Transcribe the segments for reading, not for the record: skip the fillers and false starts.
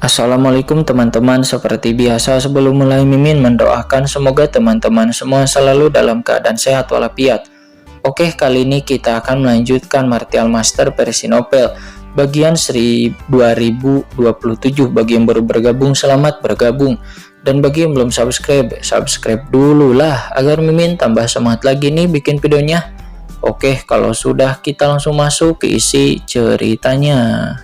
Assalamualaikum teman-teman, seperti biasa sebelum mulai Mimin mendoakan semoga teman-teman semua selalu dalam keadaan sehat walafiat. Oke, kali ini kita akan melanjutkan Martial Master versi Novel bagian 2027. Bagi yang baru bergabung, selamat bergabung. Dan bagi yang belum subscribe, subscribe dulu lah agar Mimin tambah semangat lagi nih bikin videonya. Oke, kalau sudah kita langsung masuk ke isi ceritanya.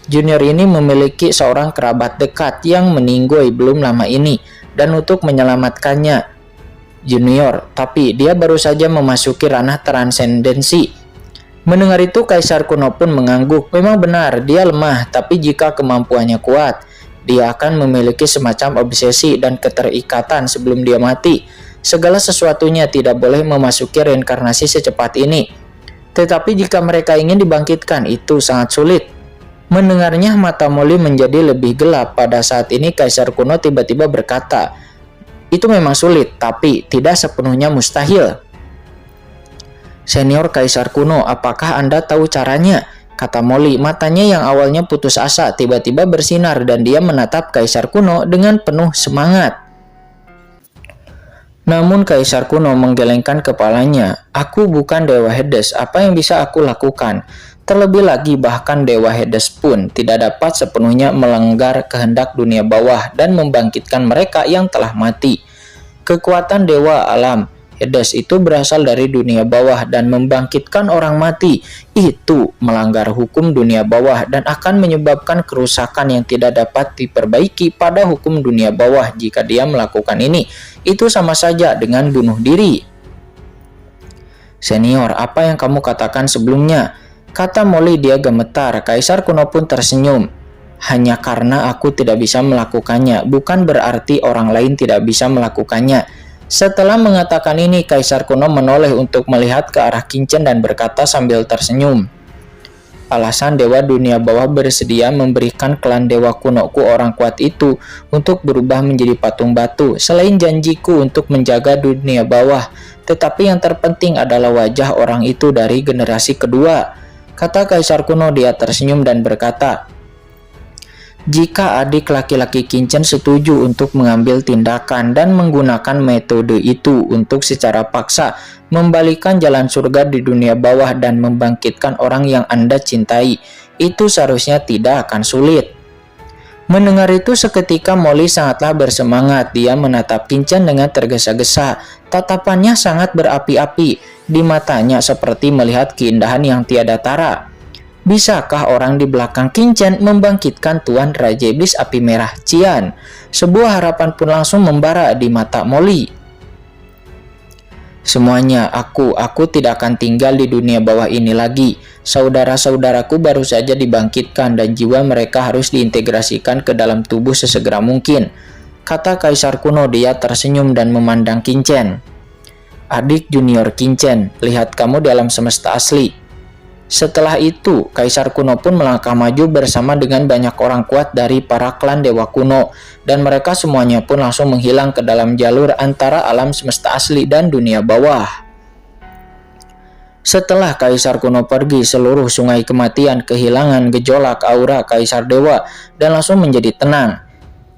Junior ini memiliki seorang kerabat dekat yang meninggal belum lama ini, dan untuk menyelamatkannya Junior, tapi dia baru saja memasuki ranah transendensi. Mendengar itu Kaisar Kuno pun mengangguk. Memang benar, dia lemah, tapi jika kemampuannya kuat, dia akan memiliki semacam obsesi dan keterikatan sebelum dia mati. Segala sesuatunya tidak boleh memasuki reinkarnasi secepat ini. Tetapi jika mereka ingin dibangkitkan, itu sangat sulit. Mendengarnya mata Molly menjadi lebih gelap. Pada saat ini Kaisar Kuno tiba-tiba berkata, "Itu memang sulit, tapi tidak sepenuhnya mustahil." "Senior Kaisar Kuno, apakah Anda tahu caranya?" kata Molly. Matanya yang awalnya putus asa tiba-tiba bersinar dan dia menatap Kaisar Kuno dengan penuh semangat. Namun Kaisar Kuno menggelengkan kepalanya. "Aku bukan Dewa Hades, apa yang bisa aku lakukan? Terlebih lagi bahkan Dewa Hades pun tidak dapat sepenuhnya melanggar kehendak dunia bawah dan membangkitkan mereka yang telah mati. Kekuatan Dewa Alam Hades itu berasal dari dunia bawah dan membangkitkan orang mati. Itu melanggar hukum dunia bawah dan akan menyebabkan kerusakan yang tidak dapat diperbaiki pada hukum dunia bawah. Jika dia melakukan ini, itu sama saja dengan bunuh diri." "Senior, apa yang kamu katakan sebelumnya?" kata Molly. Dia gemetar. Kaisar Kuno pun tersenyum. "Hanya karena aku tidak bisa melakukannya, bukan berarti orang lain tidak bisa melakukannya." Setelah mengatakan ini, Kaisar Kuno menoleh untuk melihat ke arah Kincen dan berkata sambil tersenyum, "Alasan Dewa Dunia Bawah bersedia memberikan klan Dewa Kunoku orang kuat itu untuk berubah menjadi patung batu, selain janjiku untuk menjaga dunia bawah. Tetapi yang terpenting adalah wajah orang itu dari generasi kedua," kata Kaisar Kuno. Dia tersenyum dan berkata, "Jika adik laki-laki Kincen setuju untuk mengambil tindakan dan menggunakan metode itu untuk secara paksa membalikan jalan surga di dunia bawah dan membangkitkan orang yang Anda cintai, itu seharusnya tidak akan sulit." Mendengar itu seketika Molly sangatlah bersemangat. Dia menatap Kincen dengan tergesa-gesa. Tatapannya sangat berapi-api. Di matanya seperti melihat keindahan yang tiada tara. Bisakah orang di belakang Kincen membangkitkan Tuan Raja Iblis Api Merah Cian? Sebuah harapan pun langsung membara di mata Molly. "Semuanya, aku tidak akan tinggal di dunia bawah ini lagi. Saudara-saudaraku baru saja dibangkitkan dan jiwa mereka harus diintegrasikan ke dalam tubuh sesegera mungkin," kata Kaisar Kuno. Dia tersenyum dan memandang Kincen. "Adik junior Kincen, lihat kamu dalam semesta asli." Setelah itu, Kaisar Kuno pun melangkah maju bersama dengan banyak orang kuat dari para klan Dewa Kuno, dan mereka semuanya pun langsung menghilang ke dalam jalur antara alam semesta asli dan dunia bawah. Setelah Kaisar Kuno pergi, seluruh sungai kematian kehilangan gejolak aura Kaisar Dewa dan langsung menjadi tenang.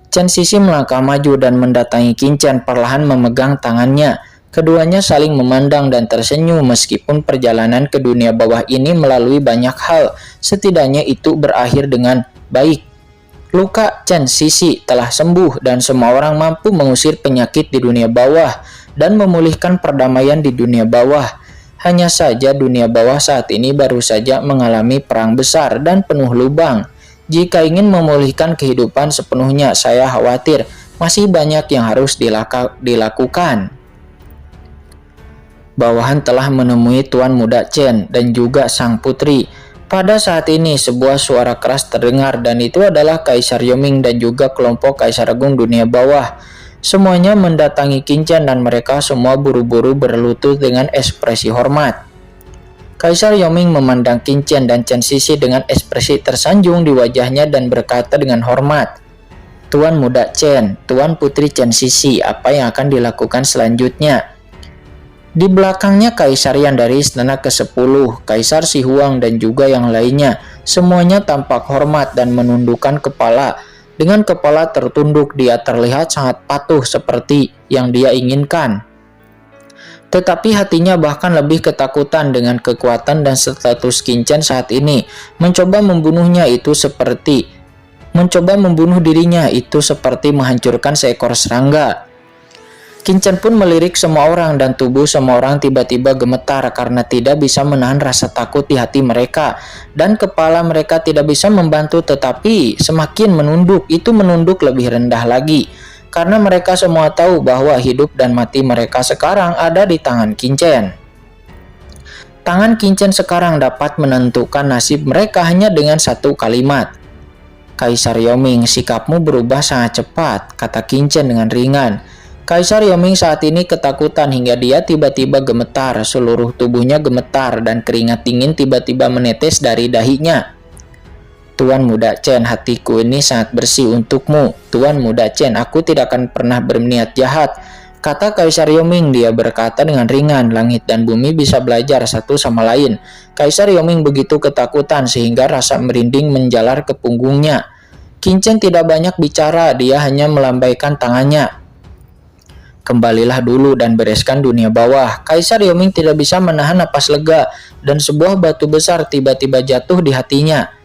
Chen Sisi melangkah maju dan mendatangi Kincen, perlahan memegang tangannya. Keduanya saling memandang dan tersenyum. Meskipun perjalanan ke dunia bawah ini melalui banyak hal, setidaknya itu berakhir dengan baik. Luka Chen Sisi telah sembuh dan semua orang mampu mengusir penyakit di dunia bawah dan memulihkan perdamaian di dunia bawah. Hanya saja dunia bawah saat ini baru saja mengalami perang besar dan penuh lubang. Jika ingin memulihkan kehidupan sepenuhnya, saya khawatir masih banyak yang harus dilakukan. Bawahan telah menemui Tuan Muda Chen dan juga sang putri. Pada saat ini sebuah suara keras terdengar, dan itu adalah Kaisar Yoming dan juga kelompok Kaisar Agung Dunia Bawah. Semuanya mendatangi Kincen dan mereka semua buru-buru berlutut dengan ekspresi hormat. Kaisar Yoming memandang Kincen dan Chen Sisi dengan ekspresi tersanjung di wajahnya dan berkata dengan hormat, "Tuan Muda Chen, Tuan Putri Chen Sisi, apa yang akan dilakukan selanjutnya?" Di belakangnya Kaisar Yan dari istana ke-10, Kaisar Si Huang dan juga yang lainnya. Semuanya tampak hormat dan menundukkan kepala. Dengan kepala tertunduk, dia terlihat sangat patuh seperti yang dia inginkan. Tetapi hatinya bahkan lebih ketakutan dengan kekuatan dan status Qin Chen saat ini. Mencoba membunuh dirinya itu seperti menghancurkan seekor serangga. Qin Chen pun melirik semua orang dan tubuh semua orang tiba-tiba gemetar karena tidak bisa menahan rasa takut di hati mereka. Dan kepala mereka tidak bisa membantu tetapi semakin menunduk, itu menunduk lebih rendah lagi. Karena mereka semua tahu bahwa hidup dan mati mereka sekarang ada di tangan Qin Chen. Tangan Qin Chen sekarang dapat menentukan nasib mereka hanya dengan satu kalimat. Kaisar Yaoming, sikapmu berubah sangat cepat, kata Qin Chen dengan ringan. Kaisar Yaoming saat ini ketakutan hingga dia tiba-tiba gemetar, seluruh tubuhnya gemetar dan keringat dingin tiba-tiba menetes dari dahinya. Tuan Muda Chen, hatiku ini sangat bersih untukmu. Tuan Muda Chen, aku tidak akan pernah berniat jahat, kata Kaisar Yaoming. Dia berkata dengan ringan, langit dan bumi bisa belajar satu sama lain. Kaisar Yaoming begitu ketakutan sehingga rasa merinding menjalar ke punggungnya. Qin Chen tidak banyak bicara, dia hanya melambaikan tangannya. Kembalilah dulu dan bereskan dunia bawah. Kaisar Yaoming tidak bisa menahan napas lega dan sebuah batu besar tiba-tiba jatuh di hatinya.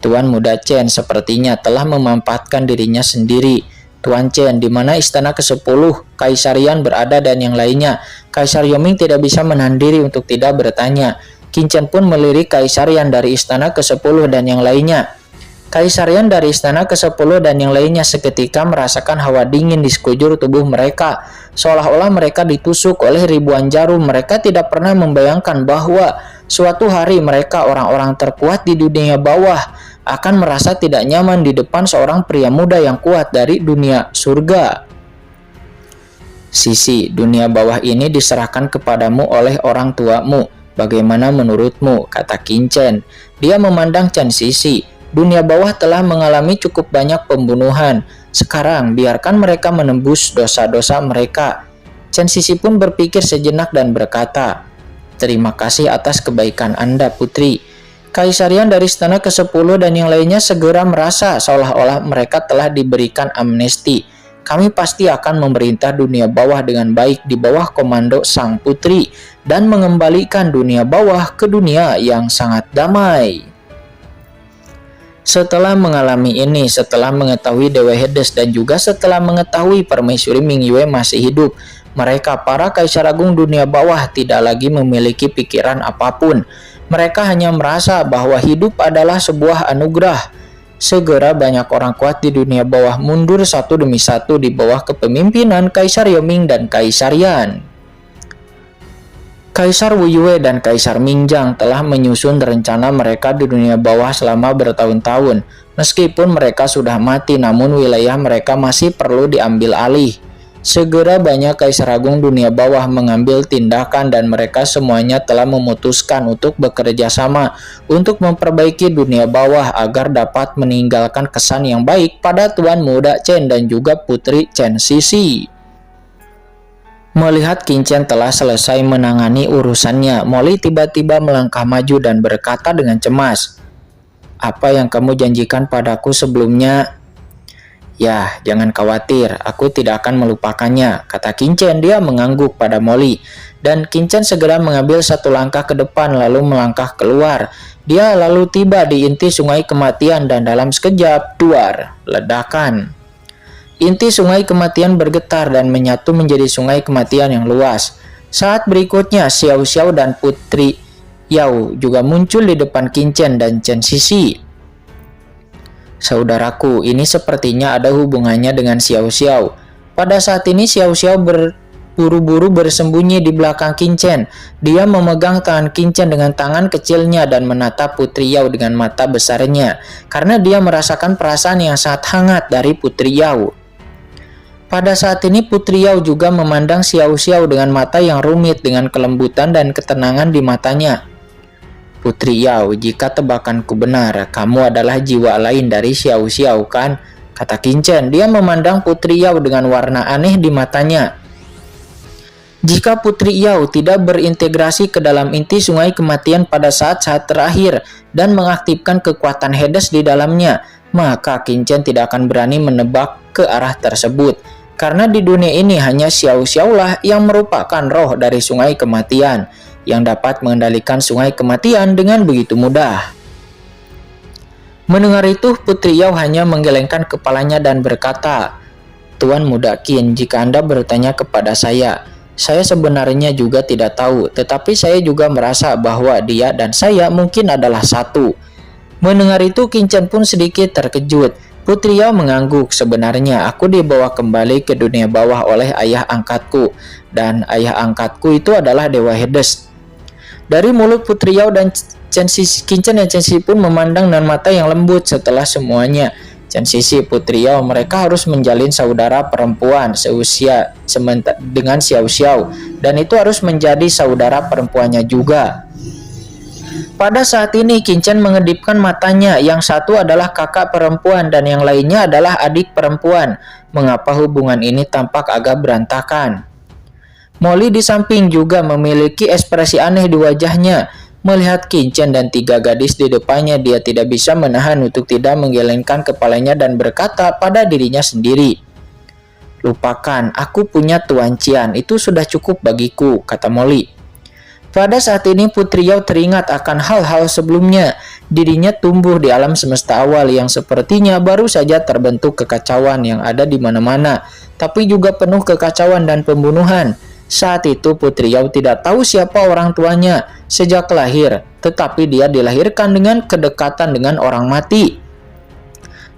Tuan Muda Chen sepertinya telah memanfaatkan dirinya sendiri. Tuan Chen, di mana istana ke-10, Kaisar Yan berada dan yang lainnya? Kaisar Yaoming tidak bisa menahan diri untuk tidak bertanya. Qin Chen pun melirik Kaisar Yan dari istana ke-10 dan yang lainnya. Kaisar Yan dari istana ke-10 dan yang lainnya seketika merasakan hawa dingin di sekujur tubuh mereka. Seolah-olah mereka ditusuk oleh ribuan jarum. Mereka tidak pernah membayangkan bahwa suatu hari mereka, orang-orang terkuat di dunia bawah, akan merasa tidak nyaman di depan seorang pria muda yang kuat dari dunia surga. Sisi, dunia bawah ini diserahkan kepadamu oleh orang tuamu. Bagaimana menurutmu? Kata Qin Chen. Dia memandang Chen Sisi. Dunia bawah telah mengalami cukup banyak pembunuhan. Sekarang biarkan mereka menembus dosa-dosa mereka. Chen Sisi pun berpikir sejenak dan berkata, terima kasih atas kebaikan Anda, Putri. Kaisar Yan dari istana ke-10 dan yang lainnya segera merasa seolah-olah mereka telah diberikan amnesti. Kami pasti akan memerintah dunia bawah dengan baik di bawah komando Sang Putri dan mengembalikan dunia bawah ke dunia yang sangat damai. Setelah mengalami ini, setelah mengetahui Dewa Hades dan juga setelah mengetahui Permaisuri Mingyue masih hidup, mereka para Kaisar Agung dunia bawah tidak lagi memiliki pikiran apapun. Mereka hanya merasa bahwa hidup adalah sebuah anugerah. Segera banyak orang kuat di dunia bawah mundur satu demi satu di bawah kepemimpinan Kaisar Yaoming dan Kaisar Yan. Kaisar Wu Yue dan Kaisar Mingjang telah menyusun rencana mereka di dunia bawah selama bertahun-tahun. Meskipun mereka sudah mati, namun wilayah mereka masih perlu diambil alih. Segera banyak Kaisar Agung dunia bawah mengambil tindakan dan mereka semuanya telah memutuskan untuk bekerja sama untuk memperbaiki dunia bawah agar dapat meninggalkan kesan yang baik pada Tuan Muda Chen dan juga Putri Chen Sisi. Melihat Qin Chen telah selesai menangani urusannya, Molly tiba-tiba melangkah maju dan berkata dengan cemas, apa yang kamu janjikan padaku sebelumnya? Ya, jangan khawatir, aku tidak akan melupakannya, kata Qin Chen. Dia mengangguk pada Molly, dan Qin Chen segera mengambil satu langkah ke depan lalu melangkah keluar. Dia lalu tiba di inti sungai kematian dan dalam sekejap, duar, ledakan. Inti sungai kematian bergetar dan menyatu menjadi sungai kematian yang luas. Saat berikutnya, Xiao Xiao dan Putri Yao juga muncul di depan Qin Chen dan Chen Sisi. Saudaraku, ini sepertinya ada hubungannya dengan Xiao Xiao. Pada saat ini Xiao Xiao berburu-buru bersembunyi di belakang Qin Chen. Dia memegang tangan Qin Chen dengan tangan kecilnya dan menatap Putri Yao dengan mata besarnya, karena dia merasakan perasaan yang sangat hangat dari Putri Yao. Pada saat ini Putri Yao juga memandang Xiao Xiao dengan mata yang rumit dengan kelembutan dan ketenangan di matanya. Putri Yao, jika tebakanku benar, kamu adalah jiwa lain dari Xiao Xiao kan? Kata Qin Chen. Dia memandang Putri Yao dengan warna aneh di matanya. Jika Putri Yao tidak berintegrasi ke dalam inti sungai kematian pada saat-saat terakhir dan mengaktifkan kekuatan Hades di dalamnya, maka Qin Chen tidak akan berani menebak ke arah tersebut. Karena di dunia ini hanya Xiao Xiao lah yang merupakan roh dari sungai kematian, yang dapat mengendalikan sungai kematian dengan begitu mudah. Mendengar itu, Putri Yao hanya menggelengkan kepalanya dan berkata, "Tuan Muda Qin, jika Anda bertanya kepada saya sebenarnya juga tidak tahu, tetapi saya juga merasa bahwa dia dan saya mungkin adalah satu." Mendengar itu, Qin Chen pun sedikit terkejut. Putri Yao mengangguk, "Sebenarnya aku dibawa kembali ke dunia bawah oleh ayah angkatku, dan ayah angkatku itu adalah Dewa Hades." Dari mulut Putri Yao dan Qin Chen dan Chen Sisi pun memandang dengan mata yang lembut. Setelah semuanya, Chen Sisi, Putri Yao, mereka harus menjalin saudara perempuan seusia dengan Xiao Xiao, dan itu harus menjadi saudara perempuannya juga. Pada saat ini Qin Chen mengedipkan matanya, yang satu adalah kakak perempuan dan yang lainnya adalah adik perempuan. Mengapa hubungan ini tampak agak berantakan? Molly di samping juga memiliki ekspresi aneh di wajahnya. Melihat Qin Chen dan 3 gadis di depannya, dia tidak bisa menahan untuk tidak menggelengkan kepalanya dan berkata pada dirinya sendiri, "Lupakan, aku punya Tuan Qian, itu sudah cukup bagiku," kata Molly. Pada saat ini Putri Yao teringat akan hal-hal sebelumnya. Dirinya tumbuh di alam semesta awal yang sepertinya baru saja terbentuk kekacauan yang ada di mana-mana, tapi juga penuh kekacauan dan pembunuhan. Saat itu Putri Yao tidak tahu siapa orang tuanya sejak lahir, tetapi dia dilahirkan dengan kedekatan dengan orang mati.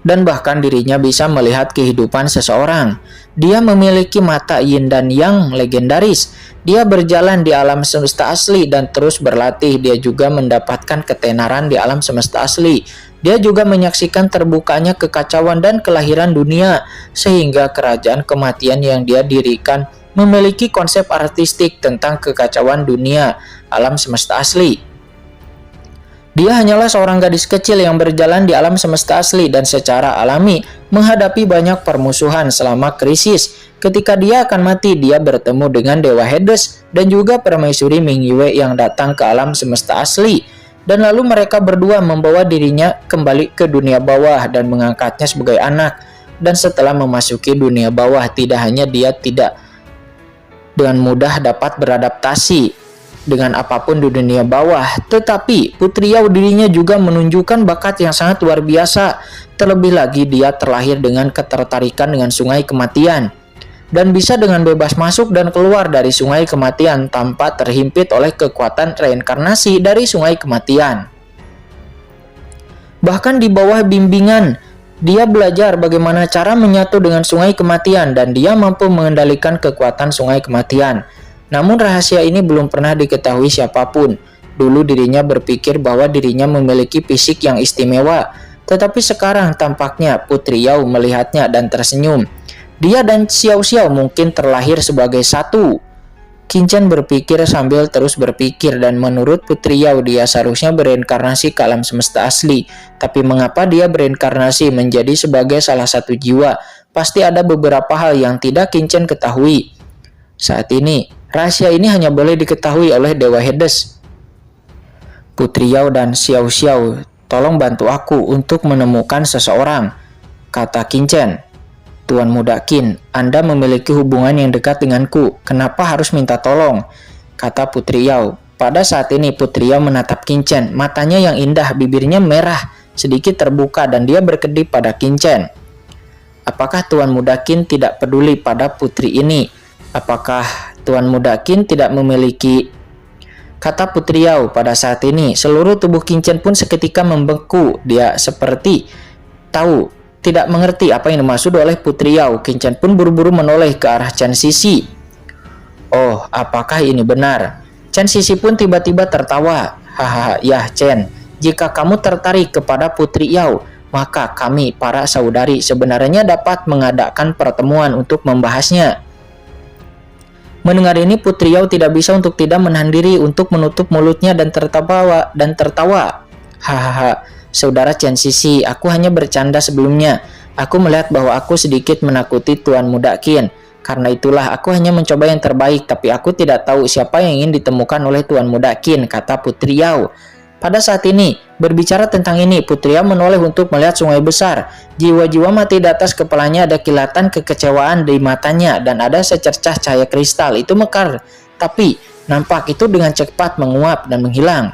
Dan bahkan dirinya bisa melihat kehidupan seseorang. Dia memiliki mata yin dan yang legendaris. Dia berjalan di alam semesta asli dan terus berlatih. Dia juga mendapatkan ketenaran di alam semesta asli. Dia juga menyaksikan terbukanya kekacauan dan kelahiran dunia, sehingga kerajaan kematian yang dia dirikan memiliki konsep artistik tentang kekacauan dunia alam semesta asli. Dia hanyalah seorang gadis kecil yang berjalan di alam semesta asli dan secara alami menghadapi banyak permusuhan selama krisis. Ketika dia akan mati, dia bertemu dengan Dewa Hades dan juga Permaisuri Ming Yue yang datang ke alam semesta asli. Dan lalu mereka berdua membawa dirinya kembali ke dunia bawah dan mengangkatnya sebagai anak. Dan setelah memasuki dunia bawah, tidak hanya dia tidak dengan mudah dapat beradaptasi dengan apapun di dunia bawah, tetapi Putri Yao dirinya juga menunjukkan bakat yang sangat luar biasa. Terlebih lagi dia terlahir dengan ketertarikan dengan sungai kematian dan bisa dengan bebas masuk dan keluar dari sungai kematian tanpa terhimpit oleh kekuatan reinkarnasi dari sungai kematian. Bahkan di bawah bimbingan, dia belajar bagaimana cara menyatu dengan sungai kematian dan dia mampu mengendalikan kekuatan sungai kematian. Namun rahasia ini belum pernah diketahui siapapun. Dulu dirinya berpikir bahwa dirinya memiliki fisik yang istimewa, tetapi sekarang tampaknya Putri Yao melihatnya dan tersenyum. Dia dan Xiao Xiao mungkin terlahir sebagai satu. Qin Chen berpikir sambil terus berpikir, dan menurut Putri Yao dia seharusnya bereinkarnasi ke alam semesta asli. Tapi mengapa dia bereinkarnasi menjadi sebagai salah satu jiwa? Pasti ada beberapa hal yang tidak Qin Chen ketahui. Saat ini, rahasia ini hanya boleh diketahui oleh Dewa Hades. Putri Yao dan Xiao Xiao, tolong bantu aku untuk menemukan seseorang, kata Qin Chen. Tuan Muda Qin, Anda memiliki hubungan yang dekat denganku, kenapa harus minta tolong? Kata Putri Yao. Pada saat ini Putri Yao menatap Qin Chen, matanya yang indah, bibirnya merah, sedikit terbuka dan dia berkedip pada Qin Chen. Apakah Tuan Muda Qin tidak peduli pada putri ini? Apakah Tuan Muda Qin tidak memiliki? Kata Putri Yao. Pada saat ini seluruh tubuh Qin Chen pun seketika membeku. Dia seperti tahu, tidak mengerti apa yang dimaksud oleh Putri Yao. Qin Chen pun buru-buru menoleh ke arah Chen Sisi. Oh, apakah ini benar? Chen Sisi pun tiba-tiba tertawa. Hahaha, ya Chen, jika kamu tertarik kepada Putri Yao, maka kami para saudari sebenarnya dapat mengadakan pertemuan untuk membahasnya. Mendengar ini Putri Yao tidak bisa untuk tidak menahan diri untuk menutup mulutnya dan tertawa. Hahaha, saudara Chen Sisi, aku hanya bercanda sebelumnya. Aku melihat bahwa aku sedikit menakuti Tuan Muda Qin. Karena itulah aku hanya mencoba yang terbaik, tapi aku tidak tahu siapa yang ingin ditemukan oleh Tuan Muda Qin, kata Putri Yao. Pada saat ini, berbicara tentang ini, Putri Yao menoleh untuk melihat sungai besar. Jiwa-jiwa mati di atas kepalanya, ada kilatan kekecewaan di matanya, dan ada secercah cahaya kristal. Itu mekar, tapi nampak itu dengan cepat menguap dan menghilang.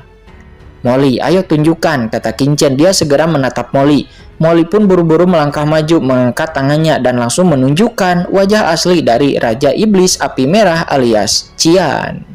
Molly, ayo tunjukkan, kata Qin Chen. Dia segera menatap Molly. Molly pun buru-buru melangkah maju, mengangkat tangannya dan langsung menunjukkan wajah asli dari Raja Iblis Api Merah alias Qian.